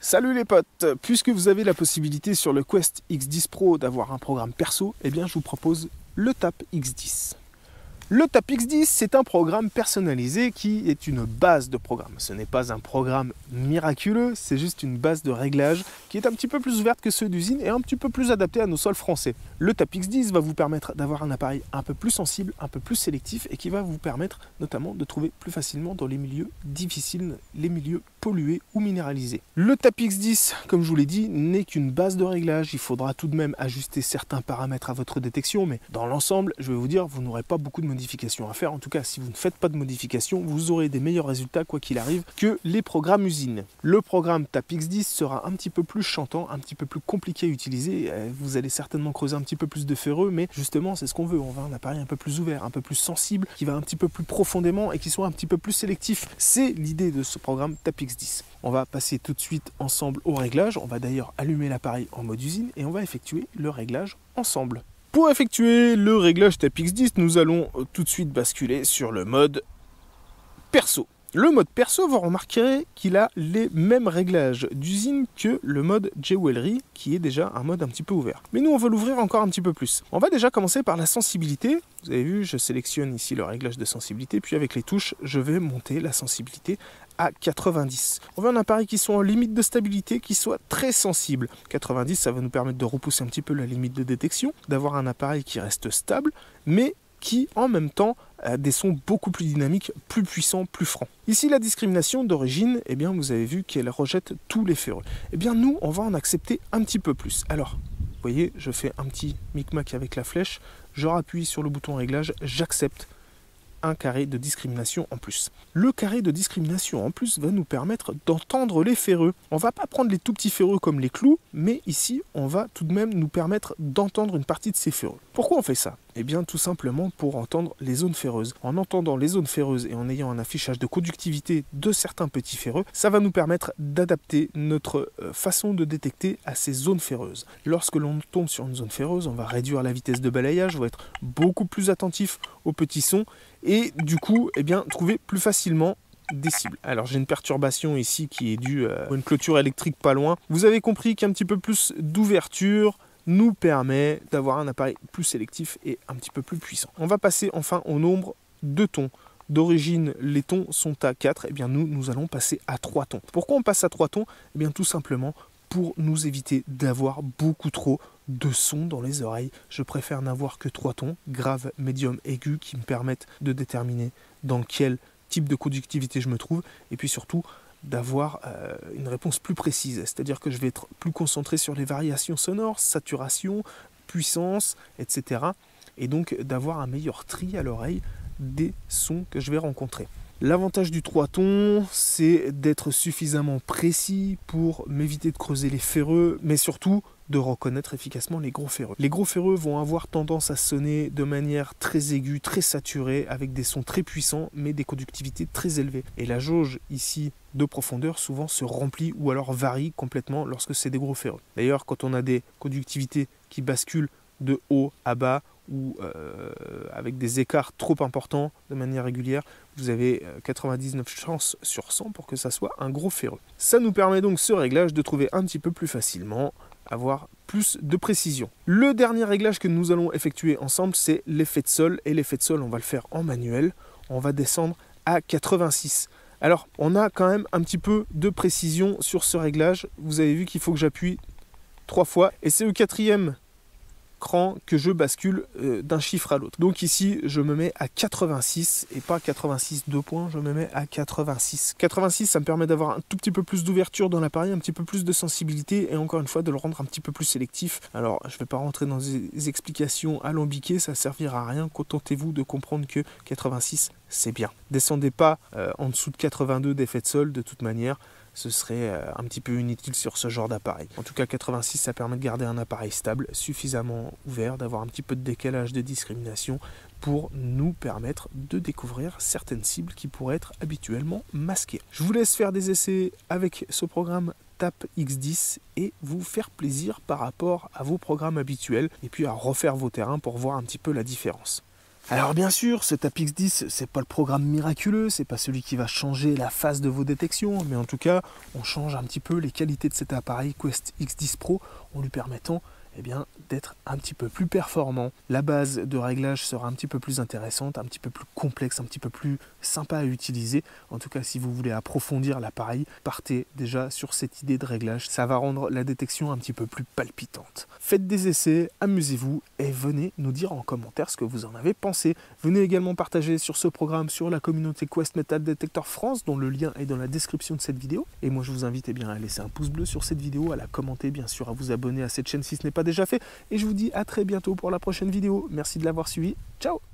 Salut les potes, puisque vous avez la possibilité sur le Quest X10 Pro d'avoir un programme perso, eh bien je vous propose le TAP X10. Le TAP X10, c'est un programme personnalisé qui est une base de programme. Ce n'est pas un programme miraculeux, c'est juste une base de réglage qui est un petit peu plus ouverte que ceux d'usine et un petit peu plus adaptée à nos sols français. Le TAP X10 va vous permettre d'avoir un appareil un peu plus sensible, un peu plus sélectif et qui va vous permettre notamment de trouver plus facilement dans les milieux difficiles, les milieux pollués ou minéralisés. Le TAP X10, comme je vous l'ai dit, n'est qu'une base de réglage. Il faudra tout de même ajuster certains paramètres à votre détection, mais dans l'ensemble, je vais vous dire, vous n'aurez pas beaucoup de modifications à faire. En tout cas, si vous ne faites pas de modifications, vous aurez des meilleurs résultats, quoi qu'il arrive, que les programmes usines. Le programme TAP X10 sera un petit peu plus chantant, un petit peu plus compliqué à utiliser. Vous allez certainement creuser un petit peu plus de ferreux, mais justement, c'est ce qu'on veut. On veut un appareil un peu plus ouvert, un peu plus sensible, qui va un petit peu plus profondément et qui soit un petit peu plus sélectif. C'est l'idée de ce programme TAP X10. On va passer tout de suite ensemble au réglage. On va d'ailleurs allumer l'appareil en mode usine et on va effectuer le réglage ensemble. Pour effectuer le réglage TAP X10, nous allons tout de suite basculer sur le mode perso. Le mode perso, vous remarquerez qu'il a les mêmes réglages d'usine que le mode Jewelry, qui est déjà un mode un petit peu ouvert. Mais nous, on veut l'ouvrir encore un petit peu plus. On va déjà commencer par la sensibilité. Vous avez vu, je sélectionne ici le réglage de sensibilité, puis avec les touches, je vais monter la sensibilité à 90. On veut un appareil qui soit en limite de stabilité, qui soit très sensible. 90, ça va nous permettre de repousser un petit peu la limite de détection, d'avoir un appareil qui reste stable, mais qui en même temps a des sons beaucoup plus dynamiques, plus puissants, plus francs. Ici la discrimination d'origine, eh bien vous avez vu qu'elle rejette tous les ferreux. Eh bien nous, on va en accepter un petit peu plus. Alors, vous voyez, je fais un petit micmac avec la flèche, je rappuie sur le bouton réglage, j'accepte un carré de discrimination en plus. Le carré de discrimination en plus va nous permettre d'entendre les ferreux. On va pas prendre les tout petits ferreux comme les clous, mais ici on va tout de même nous permettre d'entendre une partie de ces ferreux. Pourquoi on fait ça? Eh bien tout simplement pour entendre les zones ferreuses. En entendant les zones ferreuses et en ayant un affichage de conductivité de certains petits ferreux, ça va nous permettre d'adapter notre façon de détecter à ces zones ferreuses. Lorsque l'on tombe sur une zone ferreuse, on va réduire la vitesse de balayage, on va être beaucoup plus attentif aux petits sons et du coup, eh bien, trouver plus facilement des cibles. Alors j'ai une perturbation ici qui est due à une clôture électrique pas loin. Vous avez compris qu'un petit peu plus d'ouverture nous permet d'avoir un appareil plus sélectif et un petit peu plus puissant. On va passer enfin au nombre de tons. D'origine, les tons sont à 4, et bien nous allons passer à 3 tons. Pourquoi on passe à 3 tons? Eh bien tout simplement pour nous éviter d'avoir beaucoup trop de sons dans les oreilles. Je préfère n'avoir que 3 tons, grave, médium, aigu, qui me permettent de déterminer dans quel type de conductivité je me trouve, et puis surtout d'avoir une réponse plus précise, c'est-à-dire que je vais être plus concentré sur les variations sonores, saturation, puissance, etc. Et donc d'avoir un meilleur tri à l'oreille des sons que je vais rencontrer. L'avantage du 3 tons, c'est d'être suffisamment précis pour m'éviter de creuser les ferreux, mais surtout de reconnaître efficacement les gros ferreux. Les gros ferreux vont avoir tendance à sonner de manière très aiguë, très saturée, avec des sons très puissants, mais des conductivités très élevées. Et la jauge ici de profondeur souvent se remplit ou alors varie complètement lorsque c'est des gros ferreux. D'ailleurs, quand on a des conductivités qui basculent de haut à bas, ou avec des écarts trop importants de manière régulière, vous avez 99 chances sur 100 pour que ça soit un gros ferreux. Ça nous permet donc ce réglage de trouver un petit peu plus facilement, avoir plus de précision. Le dernier réglage que nous allons effectuer ensemble, c'est l'effet de sol, et l'effet de sol, on va le faire en manuel. On va descendre à 86. Alors, on a quand même un petit peu de précision sur ce réglage. Vous avez vu qu'il faut que j'appuie 3 fois, et c'est le 4e cran que je bascule d'un chiffre à l'autre. Donc ici, je me mets à 86 et pas 86 2 points, je me mets à 86. 86, ça me permet d'avoir un tout petit peu plus d'ouverture dans l'appareil, un petit peu plus de sensibilité et encore une fois de le rendre un petit peu plus sélectif. Alors, je ne vais pas rentrer dans des explications alambiquées, ça ne servira à rien. Contentez-vous de comprendre que 86, c'est bien. Descendez pas en dessous de 82 d'effet de sol de toute manière. Ce serait un petit peu inutile sur ce genre d'appareil. En tout cas, 86, ça permet de garder un appareil stable, suffisamment ouvert, d'avoir un petit peu de décalage de discrimination pour nous permettre de découvrir certaines cibles qui pourraient être habituellement masquées. Je vous laisse faire des essais avec ce programme TAP X10 et vous faire plaisir par rapport à vos programmes habituels et puis à refaire vos terrains pour voir un petit peu la différence. Alors bien sûr, ce TAP X10, c'est pas le programme miraculeux, c'est pas celui qui va changer la phase de vos détections, mais en tout cas, on change un petit peu les qualités de cet appareil Quest X10 Pro en lui permettant d'être un petit peu plus performant. La base de réglage sera un petit peu plus intéressante, un petit peu plus complexe, un petit peu plus sympa à utiliser. En tout cas, si vous voulez approfondir l'appareil, partez déjà sur cette idée de réglage. Ça va rendre la détection un petit peu plus palpitante. Faites des essais, amusez-vous et venez nous dire en commentaire ce que vous en avez pensé. Venez également partager sur ce programme sur la communauté Quest Metal Detector France, dont le lien est dans la description de cette vidéo. Et moi, je vous invite à laisser un pouce bleu sur cette vidéo, à la commenter, bien sûr, à vous abonner à cette chaîne si ce n'est pas déjà fait, et je vous dis à très bientôt pour la prochaine vidéo. Merci de l'avoir suivi. Ciao!